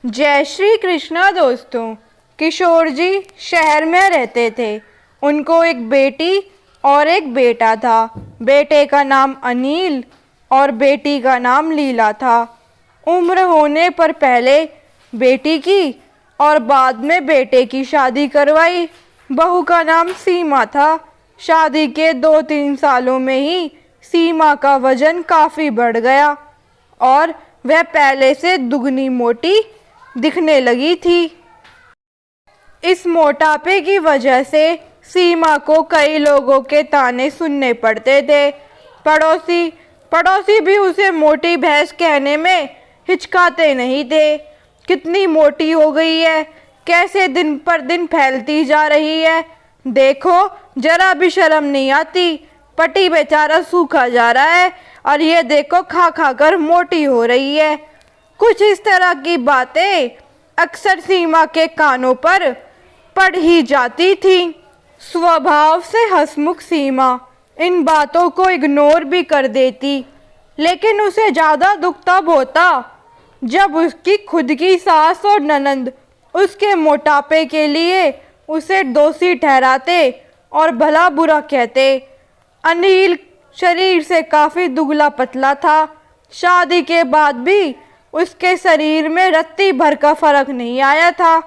जय श्री कृष्णा दोस्तों। किशोर जी शहर में रहते थे। उनको एक बेटी और एक बेटा था। बेटे का नाम अनिल और बेटी का नाम लीला था। उम्र होने पर पहले बेटी की और बाद में बेटे की शादी करवाई। बहू का नाम सीमा था। शादी के 2-3 सालों में ही सीमा का वजन काफ़ी बढ़ गया और वह पहले से दुगनी मोटी दिखने लगी थी। इस मोटापे की वजह से सीमा को कई लोगों के ताने सुनने पड़ते थे। पड़ोसी भी उसे मोटी भैंस कहने में हिचकाते नहीं थे। कितनी मोटी हो गई है, कैसे दिन पर दिन फैलती जा रही है, देखो जरा भी शर्म नहीं आती। पति बेचारा सूखा जा रहा है और ये देखो खा खा कर मोटी हो रही है। कुछ इस तरह की बातें अक्सर सीमा के कानों पर पड़ ही जाती थी। स्वभाव से हंसमुख सीमा इन बातों को इग्नोर भी कर देती, लेकिन उसे ज़्यादा दुख तब होता जब उसकी खुद की सास और ननंद उसके मोटापे के लिए उसे दोषी ठहराते और भला बुरा कहते। अनिल शरीर से काफ़ी दुबला पतला था। शादी के बाद भी उसके शरीर में रत्ती भर का फर्क नहीं आया था।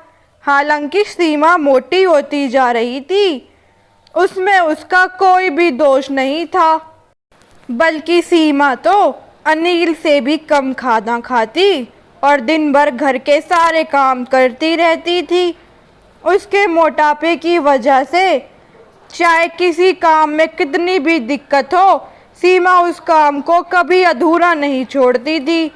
हालांकि सीमा मोटी होती जा रही थी, उसमें उसका कोई भी दोष नहीं था, बल्कि सीमा तो अनिल से भी कम खाना खाती और दिन भर घर के सारे काम करती रहती थी। उसके मोटापे की वजह से चाहे किसी काम में कितनी भी दिक्कत हो, सीमा उस काम को कभी अधूरा नहीं छोड़ती थी।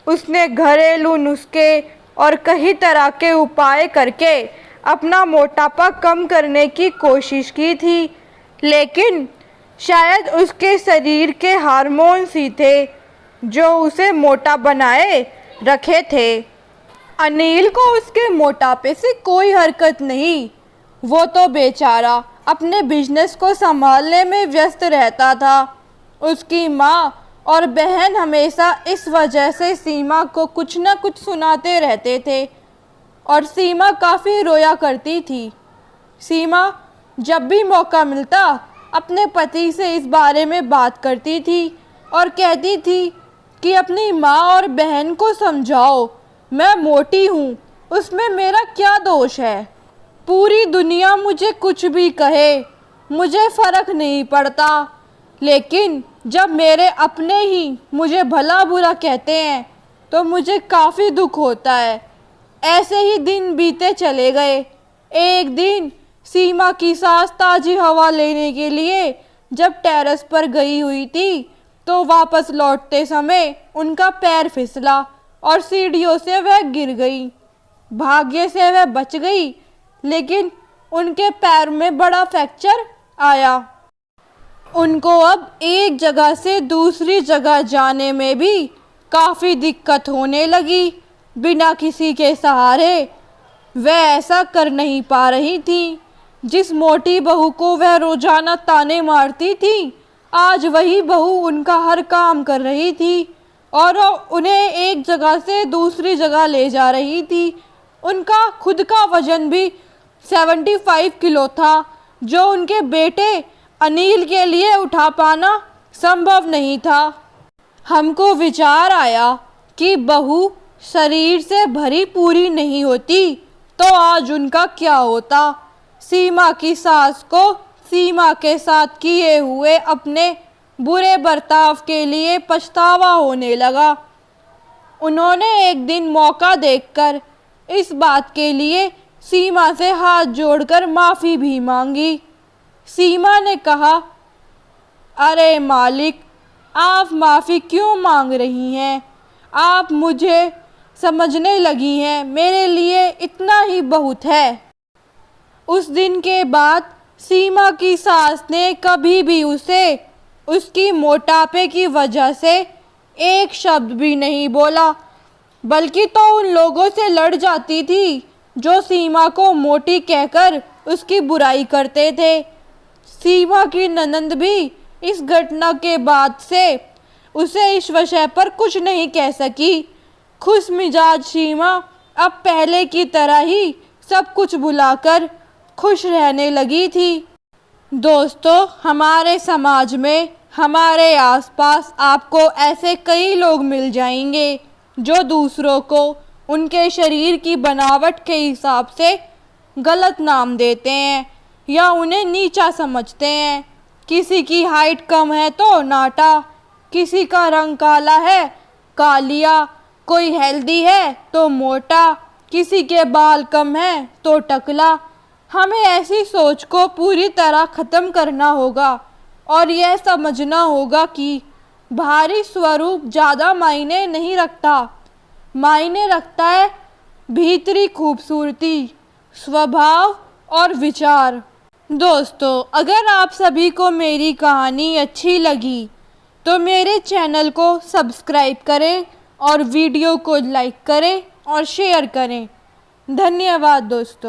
उसने घरेलू नुस्खे और कई तरह के उपाय करके अपना मोटापा कम करने की कोशिश की थी, लेकिन शायद उसके शरीर के हार्मोन्स ही थे जो उसे मोटा बनाए रखे थे। अनिल को उसके मोटापे से कोई हरकत नहीं। वो तो बेचारा अपने बिजनेस को संभालने में व्यस्त रहता था। उसकी माँ और बहन हमेशा इस वजह से सीमा को कुछ न कुछ सुनाते रहते थे और सीमा काफ़ी रोया करती थी। सीमा जब भी मौका मिलता अपने पति से इस बारे में बात करती थी और कहती थी कि अपनी माँ और बहन को समझाओ, मैं मोटी हूँ, उसमें मेरा क्या दोष है। पूरी दुनिया मुझे कुछ भी कहे, मुझे फ़र्क नहीं पड़ता, लेकिन जब मेरे अपने ही मुझे भला बुरा कहते हैं तो मुझे काफ़ी दुख होता है। ऐसे ही दिन बीते चले गए। एक दिन सीमा की सास ताज़ी हवा लेने के लिए जब टेरेस पर गई हुई थी तो वापस लौटते समय उनका पैर फिसला और सीढ़ियों से वह गिर गई। भाग्य से वह बच गई, लेकिन उनके पैर में बड़ा फ्रैक्चर आया। उनको अब एक जगह से दूसरी जगह जाने में भी काफ़ी दिक्कत होने लगी। बिना किसी के सहारे वह ऐसा कर नहीं पा रही थी। जिस मोटी बहू को वह रोजाना ताने मारती थी, आज वही बहू उनका हर काम कर रही थी और उन्हें एक जगह से दूसरी जगह ले जा रही थी। उनका खुद का वजन भी 75 किलो था, जो उनके बेटे अनिल के लिए उठा पाना संभव नहीं था। हमको विचार आया कि बहू शरीर से भरी पूरी नहीं होती तो आज उनका क्या होता। सीमा की सास को सीमा के साथ किए हुए अपने बुरे बर्ताव के लिए पछतावा होने लगा। उन्होंने एक दिन मौका देखकर इस बात के लिए सीमा से हाथ जोड़कर माफ़ी भी मांगी। सीमा ने कहा, अरे मालिक, आप माफ़ी क्यों मांग रही हैं? आप मुझे समझने लगी हैं, मेरे लिए इतना ही बहुत है। उस दिन के बाद सीमा की सास ने कभी भी उसे उसकी मोटापे की वजह से एक शब्द भी नहीं बोला, बल्कि तो उन लोगों से लड़ जाती थी जो सीमा को मोटी कहकर उसकी बुराई करते थे। सीमा की ननंद भी इस घटना के बाद से उसे इस विषय पर कुछ नहीं कह सकी। खुश मिजाज सीमा अब पहले की तरह ही सब कुछ भुलाकर खुश रहने लगी थी। दोस्तों, हमारे समाज में, हमारे आसपास आपको ऐसे कई लोग मिल जाएंगे जो दूसरों को उनके शरीर की बनावट के हिसाब से गलत नाम देते हैं या उन्हें नीचा समझते हैं। किसी की हाइट कम है तो नाटा, किसी का रंग काला है कालिया, कोई हेल्दी है तो मोटा, किसी के बाल कम हैं तो टकला। हमें ऐसी सोच को पूरी तरह ख़त्म करना होगा और यह समझना होगा कि बाहरी स्वरूप ज़्यादा मायने नहीं रखता, मायने रखता है भीतरी खूबसूरती, स्वभाव और विचार। दोस्तों, अगर आप सभी को मेरी कहानी अच्छी लगी तो मेरे चैनल को सब्सक्राइब करें और वीडियो को लाइक करें और शेयर करें। धन्यवाद दोस्तों।